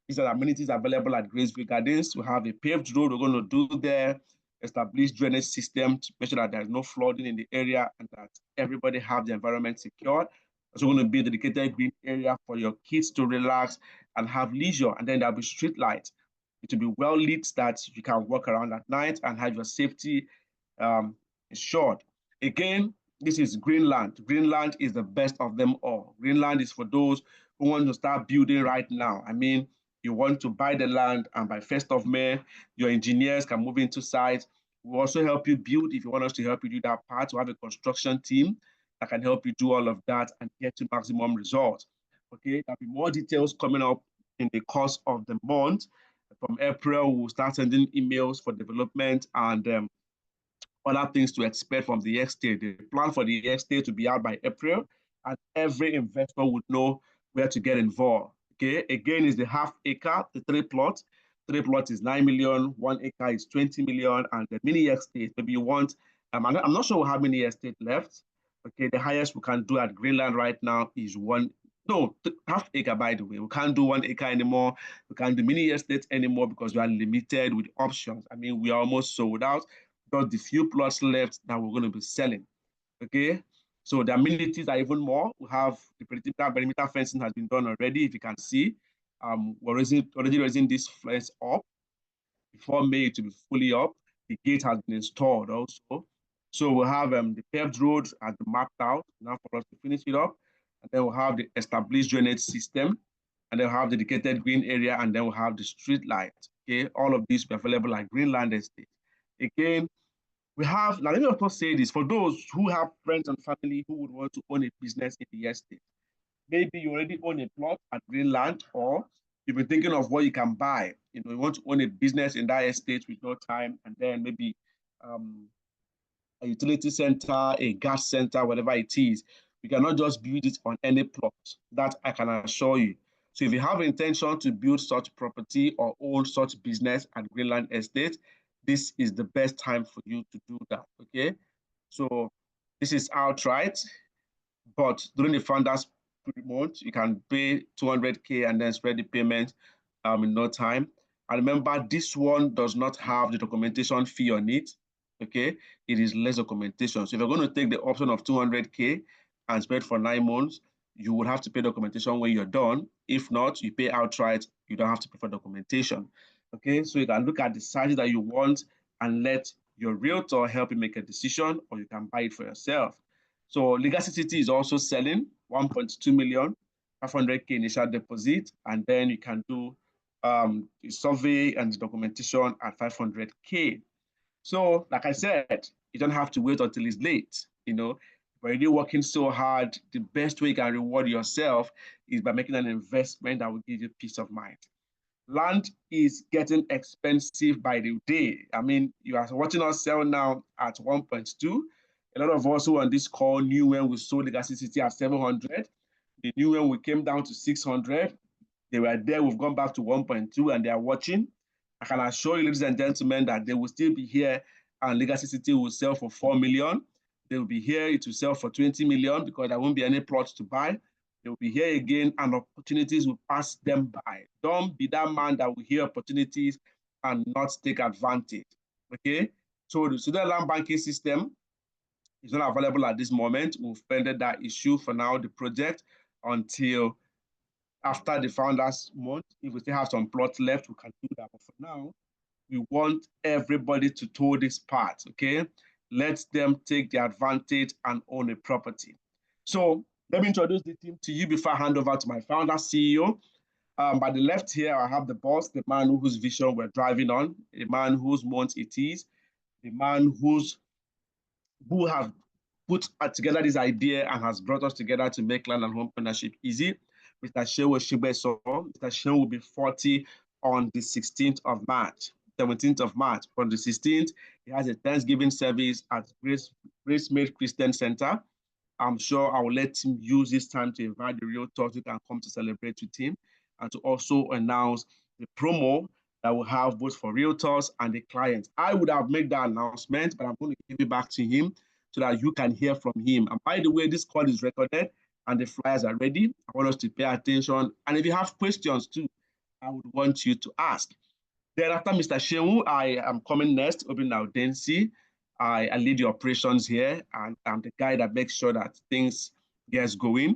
these are amenities available at Graceview Gardens. We have a paved road we're going to do there. establish drainage system to make sure that there's no flooding in the area and that everybody have the environment secured. There's going to be a dedicated green area for your kids to relax and have leisure. And then there'll be street lights. It will be well lit that you can walk around at night and have your safety ensured. Again, this is Greenland. Greenland is the best of them all. Greenland is for those who want to start building right now. I mean, you want to buy the land, and by 1st of May, your engineers can move into site. We'll also help you build if you want us to help you do that part. We have a construction team that can help you do all of that and get to maximum results. Okay, there'll be more details coming up in the course of the month. From April, we'll start sending emails for development and other things to expect from the estate. The plan for the estate to be out by April, and every investor would know where to get involved. Okay, again, is the half acre, the 3 plots. 3 plots is 9 million, 1 acre is 20 million, and the mini estate, maybe you want, I'm not sure how many estate left. Okay, the highest we can do at Greenland right now is half acre, by the way. We can't do 1 acre anymore. We can't do mini estates anymore because we are limited with options. I mean, we are almost sold out. Just the few plots left that we're going to be selling. Okay, so the amenities are even more. We have the perimeter fencing has been done already. If you can see, we're already raising this fence up. Before May to be fully up, the gate has been installed also. So we'll have the paved road as mapped out now for us to finish it up. And then we'll have the established drainage system, and then we'll have the dedicated green area, and then we'll have the street light. Okay, all of these will be available at Greenland Estate. Again, we have, now let me also say this, for those who have friends and family who would want to own a business in the estate. Maybe you already own a plot at Greenland, or you've been thinking of what you can buy. You want to own a business in that estate with no time, and then maybe a utility center, a gas center, whatever it is. You cannot just build it on any plot. That I can assure you. So if you have intention to build such property or own such business at Greenland Estate, this is the best time for you to do that, okay? So this is outright, but during the founders month, you can pay 200K and then spread the payment in no time. And remember, this one does not have the documentation fee on it, okay? It is less documentation. So if you're going to take the option of 200K and spread for 9 months, you would have to pay documentation when you're done. If not, you pay outright, you don't have to pay for documentation. Okay, so you can look at the sizes that you want and let your realtor help you make a decision, or you can buy it for yourself. So Legacy City is also selling 1.2 million, 500K initial deposit, and then you can do the survey and the documentation at 500K. So like I said, you don't have to wait until it's late. You're already working so hard. The best way you can reward yourself is by making an investment that will give you peace of mind. Land is getting expensive by the day. I mean, you are watching us sell now at 1.2. A lot of us who on this call knew when we sold Legacy City at 700. They knew when we came down to 600. They were there. We've gone back to 1.2 and they are watching. I can assure you, ladies and gentlemen, that they will still be here and Legacy City will sell for 4 million. They will be here, it will sell for 20 million because there won't be any plots to buy. They will be here again and opportunities will pass them by. Don't be that man that will hear opportunities and not take advantage, okay? So the student land banking system is not available at this moment. We've pended that issue for now, the project, until after the founders month. If we still have some plots left, we can do that. But for now, we want everybody to toe this part, okay? Let them take the advantage and own a property. So let me introduce the team to you before I hand over to my founder, CEO. By the left here, I have the boss, the man whose vision we're driving on, the man whose month it is, the man who have put together this idea and has brought us together to make land and home ownership easy. Mr. Shewo Shibeso. Mr. Shewo will be 40 on the 16th of March. 17th of March. On the 16th, he has a Thanksgiving service at Grace Made Christian Center. I'm sure I will let him use this time to invite the realtors who can come to celebrate with him and to also announce the promo that we'll have both for realtors and the clients. I would have made that announcement, but I'm going to give it back to him so that you can hear from him. And by the way, this call is recorded and the flyers are ready. I want us to pay attention. And if you have questions too, I would want you to ask. Then after Mr. Shehu, I am coming next, Obinna Udensi. I lead the operations here, and I'm the guy that makes sure that things gets going.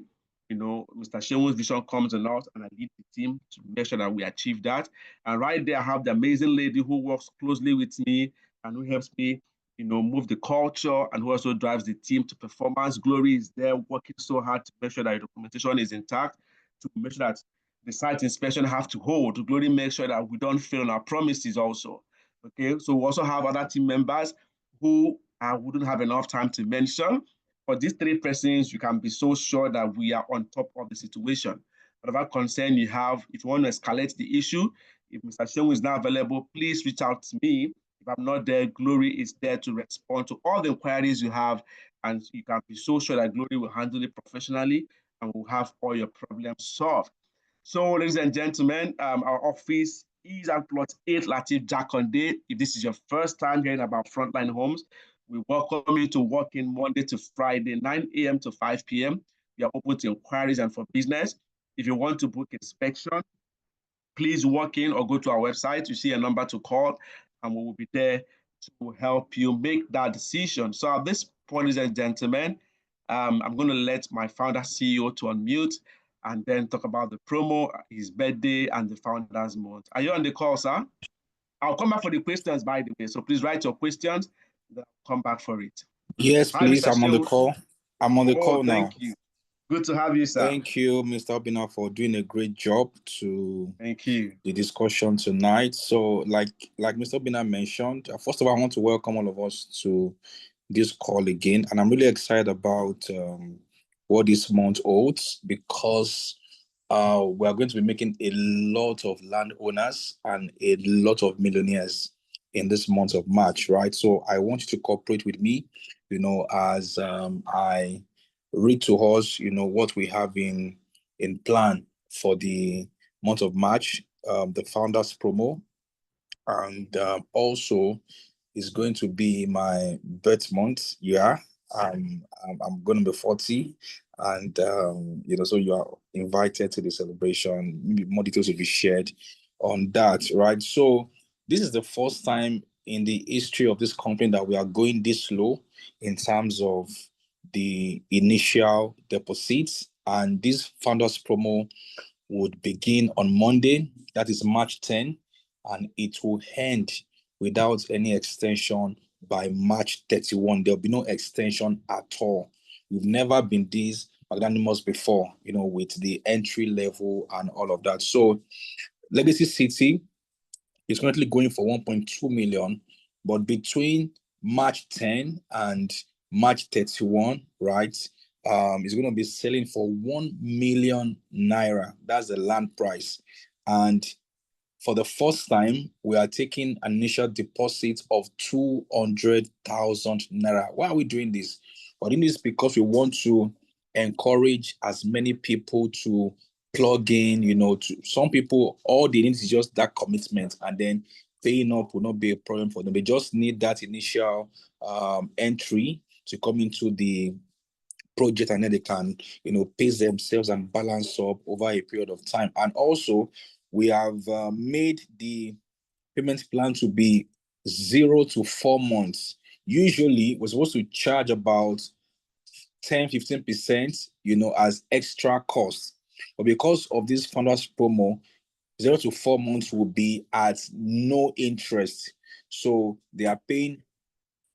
You know, Mr. Shehu's vision comes on us, and I lead the team to make sure that we achieve that. And right there, I have the amazing lady who works closely with me and who helps me, you know, move the culture and who also drives the team to performance. Glory is there working so hard to make sure that the documentation is intact, to make sure that the site inspection have to hold. Glory make sure that we don't fail on our promises also. Okay, so we also have other team members who I wouldn't have enough time to mention. For these three persons, you can be so sure that we are on top of the situation. Whatever concern you have, if you want to escalate the issue, if Mr. Shehu is not available, please reach out to me. If I'm not there, Glory is there to respond to all the inquiries you have, and you can be so sure that Glory will handle it professionally and will have all your problems solved. So, ladies and gentlemen, our office is at plot 8 Latif Jakonde. If this is your first time hearing about Frontline Homes, we welcome you to work in Monday to Friday, 9 a.m. to 5 p.m. We are open to inquiries and for business. If you want to book inspection, please walk in or go to our website. You see a number to call, and we will be there to help you make that decision. So at this point, ladies and gentlemen, I'm going to let my founder CEO to unmute and then talk about the promo, his birthday, and the founders month. Are you on the call, sir? I'll come back for the questions, by the way. So please write your questions. Then I'll come back for it. Yes, Hi, please. Mr. I'm on the Shehu. call. I'm on the call now. Thank you. Good to have you, sir. Thank you, Mr. Obina, for doing a great job to Thank you. The discussion tonight. So, like Mr. Obina mentioned, first of all, I want to welcome all of us to this call again, and I'm really excited about what this month holds because we are going to be making a lot of landowners and a lot of millionaires in this month of March, right? So I want you to cooperate with me, as I read to us, what we have in plan for the month of March, the founders promo, and also is going to be my birth month. Yeah, I'm going to be 40, and so you are invited to the celebration. Maybe more details will be shared on that, right? So this is the first time in the history of this company that we are going this low in terms of the initial deposits, and this founders promo would begin on Monday, that is March 10, and it will end without any extension by March 31. There'll be no extension at all. We've never been this magnanimous before, with the entry level and all of that. So Legacy City is currently going for 1.2 million, but between March 10 and March 31, right, it's going to be selling for 1 million naira. That's the land price. And for the first time, we are taking an initial deposit of 200,000 naira. Why are we doing this? We're doing this because we want to encourage as many people to plug in. To some people, all they need is just that commitment, and then paying up will not be a problem for them. They just need that initial entry to come into the project, and then they can pace themselves and balance up over a period of time. And also we have made the payment plan to be 0 to 4 months. Usually we're supposed to charge about 10-15% as extra cost, but because of this founders promo, 0 to 4 months will be at no interest. So they are paying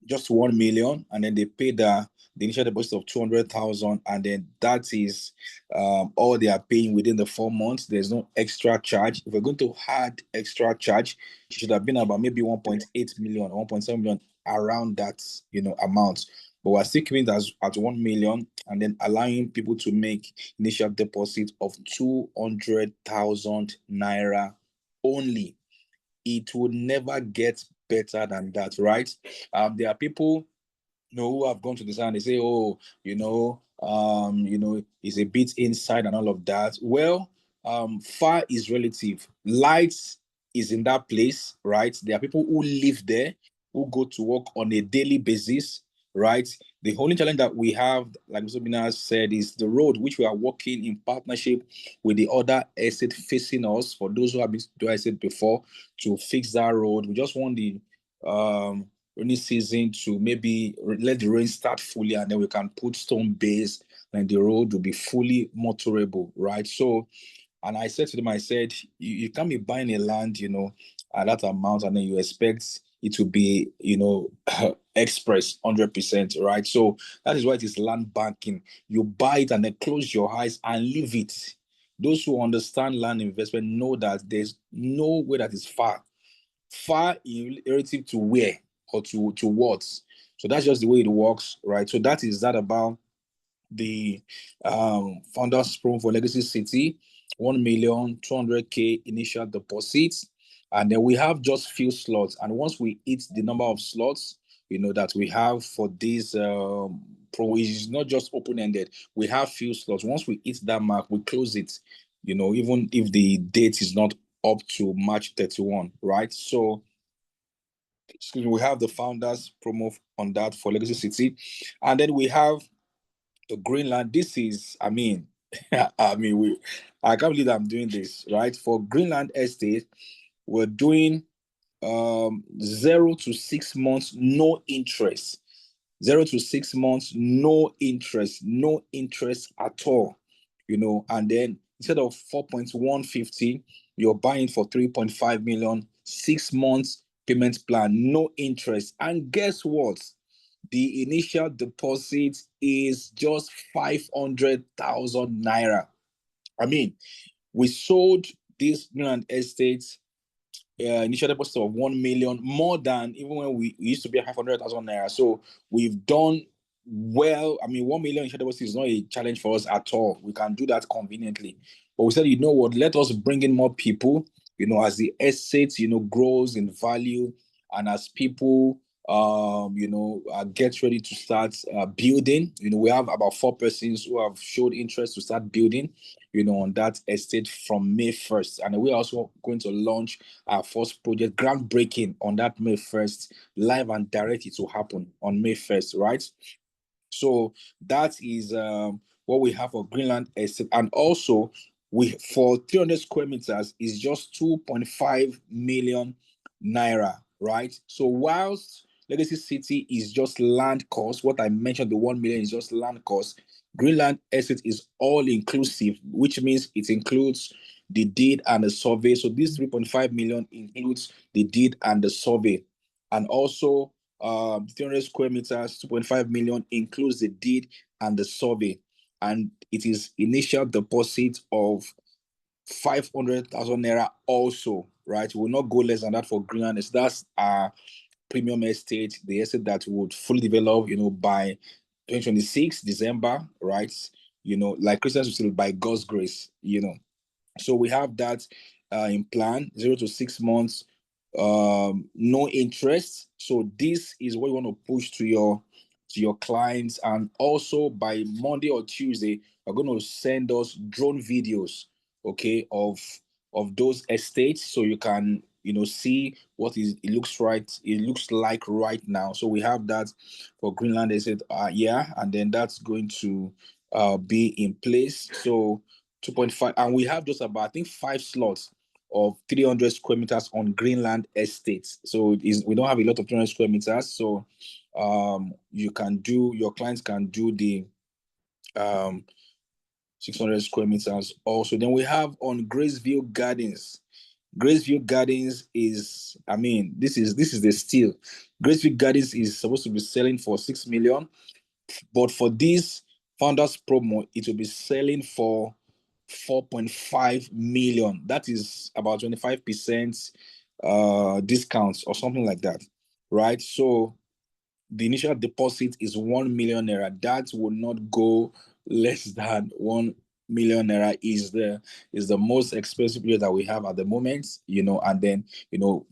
just 1 million, and then they pay the initial deposit of 200,000, and then that is all they are paying within the 4 months. There's no extra charge. If we're going to add extra charge, it should have been about maybe 1.8 million, 1.7 million, around that amount. But we're still keeping that at 1 million, and then allowing people to make initial deposit of 200,000 naira only. It will never get better than that, right? There are people who have gone to the side and they say, oh, it's a bit inside and all of that. Well, far is relative. Light is in that place, right? There are people who live there, who go to work on a daily basis. right? The only challenge that we have, like Mr. Bina said, is the road, which we are working in partnership with the other estate facing us. For those who have been to estate before, to fix that road, we just want the rainy season to maybe let the rain start fully, and then we can put stone base, and the road will be fully motorable, right? So, and I said to them, I said, you can't be buying a land, at that amount, and then you expect it to be, express 100%, right? So that is why it is land banking. You buy it and then close your eyes and leave it. Those who understand land investment know that there's no way that is far in relative to where or to what. So that's just the way it works, right? So that is that about the founders program for Legacy City, 1,200,000 initial deposits, and then we have just few slots. And once we hit the number of slots, that we have for this pro, is not just open-ended. We have few slots. Once we hit that mark, we close it. Even if the date is not up to March 31, right? So, excuse me, we have the founders promo on that for Legacy City, and then we have the Greenland. This is, I can't believe that I'm doing this, right? For Greenland Estate, we're doing 0 to 6 months, no interest. 0 to 6 months, no interest at all. And then instead of 4.150, you're buying for 3.5 million, 6 months payment plan, no interest. And guess what? The initial deposit is just 500,000 naira. We sold this Greenland Estate initial deposit of 1 million, more than even when we used to be 500,000 naira. So we've done well. 1 million initial deposit is not a challenge for us at all. We can do that conveniently. But we said, you know what, let us bring in more people, as the estate, grows in value, and as people, get ready to start building. We have about 4 persons who have showed interest to start building, on that estate from May 1st. And we're also going to launch our first project, groundbreaking, on that May 1st, live and direct. It will happen on May 1st, right? So that is what we have for Greenland Estate. And also, for 300 square meters is just 2.5 million naira, right? So whilst Legacy City is just land cost, what I mentioned, the 1 million is just land cost, Greenland Estate is all inclusive, which means it includes the deed and the survey. So this 3.5 million includes the deed and the survey. And also 300 square meters, 2.5 million includes the deed and the survey. And it is initial deposit of 500,000 naira also, right? We will not go less than that for Greenland. That's our premium estate, the estate that would fully develop, by 2026 December, right? Like Christians will say, by God's grace, So we have that in plan, 0 to 6 months, no interest. So this is what you want to push to your clients. And also by Monday or Tuesday, we're going to send us drone videos, okay, of those estates, so you can see what it looks like right now. So we have that for Greenland estate, and then that's going to be in place. So 2.5, and we have just about, I think, 5 slots of 300 square meters on Greenland estates. So we don't have a lot of 300 square meters. So your clients can do the 600 square meters also. Then we have on Graceview Gardens. Graceview Gardens is, this is the steal. Graceview Gardens is supposed to be selling for 6 million, but for this founders promo, it will be selling for 4.5 million. That is about 25% discounts or something like that, right? So the initial deposit is 1 million naira. That will not go less than 1 million naira. Is the most expensive place that we have at the moment, and then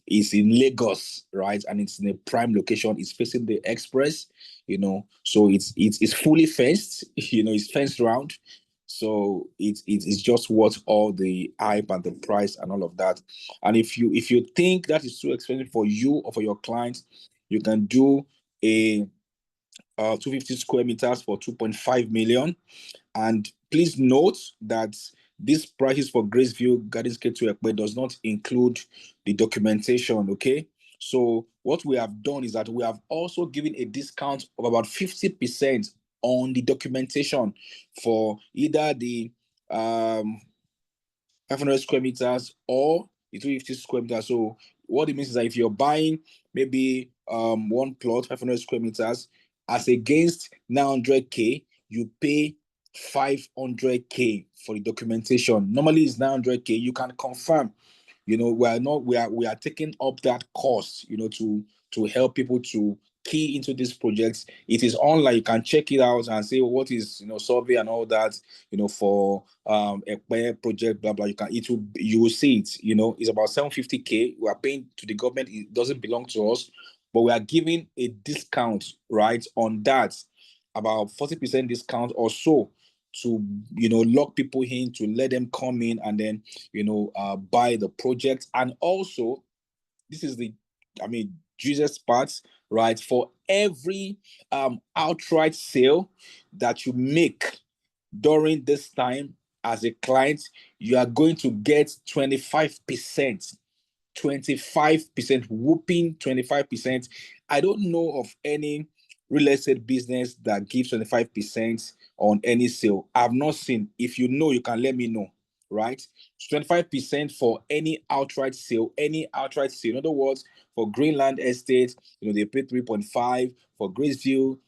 it's in Lagos, right? And it's in a prime location. It's facing the express, so it's fully fenced, it's fenced around. So it's just worth all the hype and the price and all of that. And if you think that is too expensive for you or for your clients, you can do a 250 square meters for 2.5 million. And please note that this prices for Graceview Gardens K2 Ekpe does not include the documentation, okay? So what we have done is that we have also given a discount of about 50% on the documentation for either the 500 square meters or the 350 square meters. So what it means is that if you're buying maybe one plot, 500 square meters, as against 900K, you pay 500K for the documentation. Normally it's 900K. You can confirm, we are taking up that cost, to help people to key into these projects. It is online. You can check it out and say what is, survey and all that, for a project, blah blah. You will see it. It's about 750K. We are paying to the government. It doesn't belong to us, but we are giving a discount, right, on that, about 40% discount or so, to lock people in, to let them come in and then buy the project. And also, this is the Jesus part, right? For every outright sale that you make during this time as a client, you are going to get 25%. 25%, whooping 25%. I don't know of any real estate business that gives 25% on any sale. I've not seen. If you know, you can let me know, right? 25% for any outright sale, In other words, for Greenland Estate, they pay 3.5. For Graceview,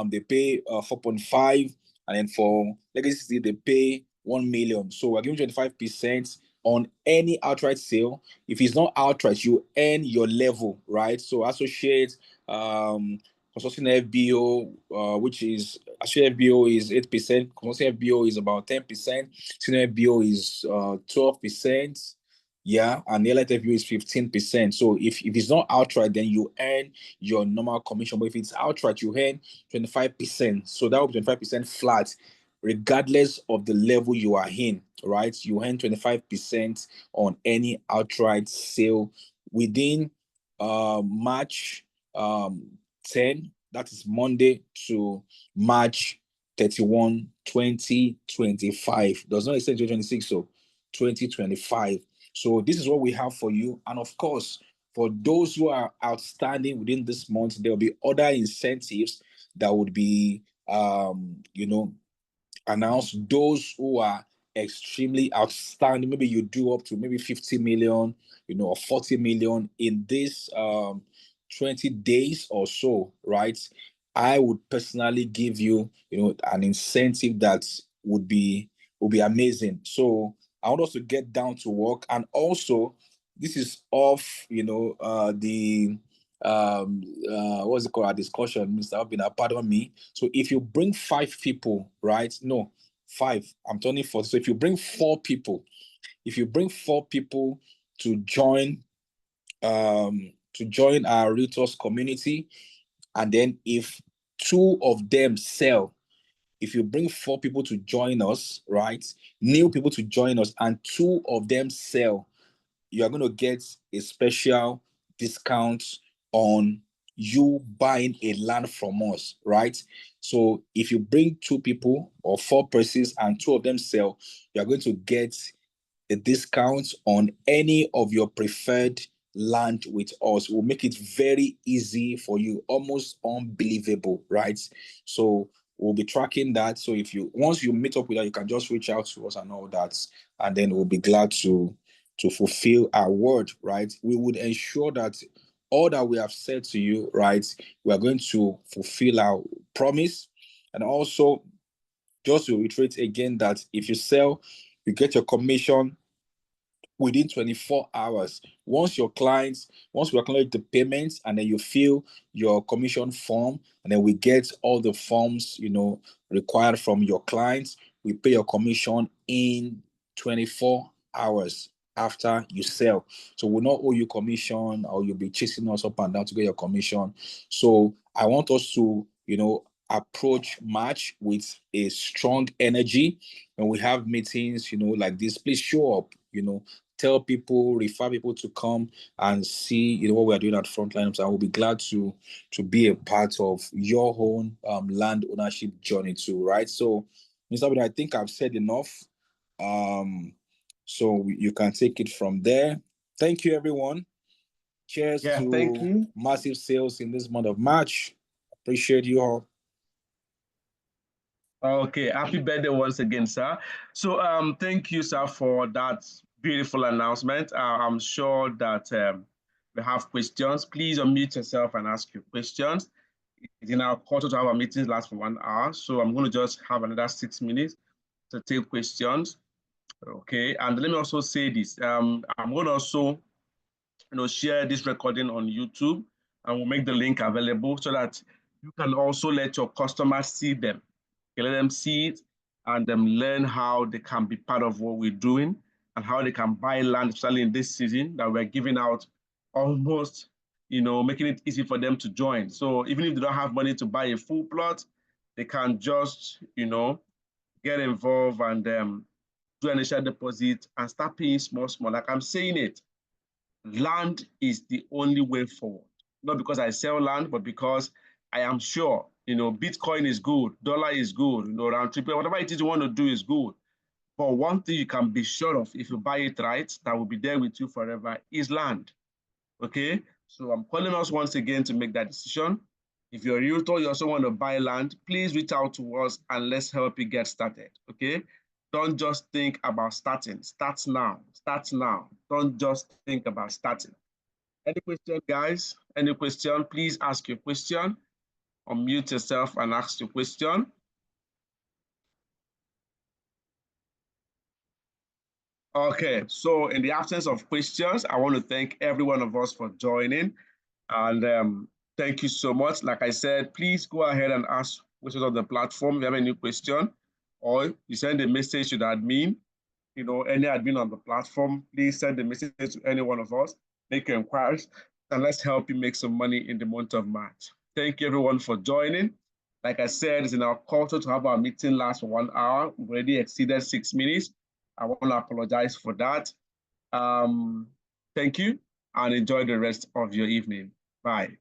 they pay 4.5. And then for Legacy, they pay 1 million. So we're giving 25% on any outright sale. If it's not outright, you earn your level, right? So associate, consulting FBO, which is associate FBO is 8%, consulting FBO is about 10%, senior FBO is 12%. Yeah, and the elite FBO is 15%. So if it's not outright, then you earn your normal commission. But if it's outright, you earn 25%. So that will be 25% flat, regardless of the level you are in, right? You earn 25% on any outright sale within March 10, that is Monday, to March 31, 2025. Does not extend to 2026, so 2025. So this is what we have for you. And of course, for those who are outstanding within this month, there will be other incentives that would be announced. Those who are extremely outstanding, maybe you do up to maybe 50 million, or 40 million in this 20 days or so, right? I would personally give you, an incentive that would be amazing. So I want us to get down to work. And also, this is off, the what's it called, our discussion, Mr. Obina, pardon me. So if you bring 5 people, right? No, 5. I'm turning 4. So if you bring 4 people, to join our Realtors community, and then if 2 of them sell, if you bring 4 people to join us, right? New people to join us, and 2 of them sell, you are going to get a special discount on you buying a land from us, right? So if you bring 2 people or 4 persons and 2 of them sell, you are going to get a discount on any of your preferred land with us. We'll make it very easy for you, almost unbelievable, right? So we'll be tracking that. So once you meet up with that, you can just reach out to us and all that, and then we'll be glad to fulfill our word, right? We would ensure that all that we have said to you, right, we are going to fulfill our promise. And also, just to reiterate again, that if you sell, you get your commission within 24 hours. Once we acknowledge the payments, and then you fill your commission form, and then we get all the forms, required from your clients, we pay your commission in 24 hours after you sell. So we'll not owe you commission, or you'll be chasing us up and down to get your commission. So I want us to, approach March with a strong energy. When we have meetings, like this, please show up, tell people, refer people to come and see what we're doing at Frontline Homes. I will be glad to be a part of your own land ownership journey too, right? So, Mr. Abida, I think I've said enough. So you can take it from there. Thank you, everyone. Cheers thank to you. massive sales in this month of March. Appreciate you all. Okay, happy birthday once again, sir. So thank you, sir, for that beautiful announcement. I'm sure that we have questions. Please unmute yourself and ask your questions. It's in our culture to have our meetings last for 1 hour, so I'm going to just have another 6 minutes to take questions. Okay, and let me also say this. I'm going to also share this recording on YouTube, and we'll make the link available so that you can also let your customers see them. You let them see it and them learn how they can be part of what we're doing and how they can buy land, especially in this season that we're giving out almost, making it easy for them to join. So even if they don't have money to buy a full plot, they can just, get involved and do an initial deposit and start paying small. Like I'm saying it, land is the only way forward. Not because I sell land, but because I am sure, Bitcoin is good, dollar is good, round trip, whatever it is you want to do is good. But one thing you can be sure of, if you buy it right, that will be there with you forever, is land. Okay? So I'm calling us once again to make that decision. If you're a realtor, you also want to buy land, please reach out to us and let's help you get started. Okay? Don't just think about starting. Start now. Start now. Don't just think about starting. Any question, guys? Any question? Please ask your question. Unmute yourself and ask your question. Okay, so in the absence of questions, I want to thank every one of us for joining. And thank you so much. Like I said, please go ahead and ask questions on the platform if you have any question, or you send a message to the admin, any admin on the platform, please send a message to any one of us, make your inquiries, and let's help you make some money in the month of March. Thank you everyone for joining. Like I said, it's in our culture to have our meeting last for 1 hour. We've already exceeded 6 minutes. I want to apologize for that. Thank you and enjoy the rest of your evening. Bye.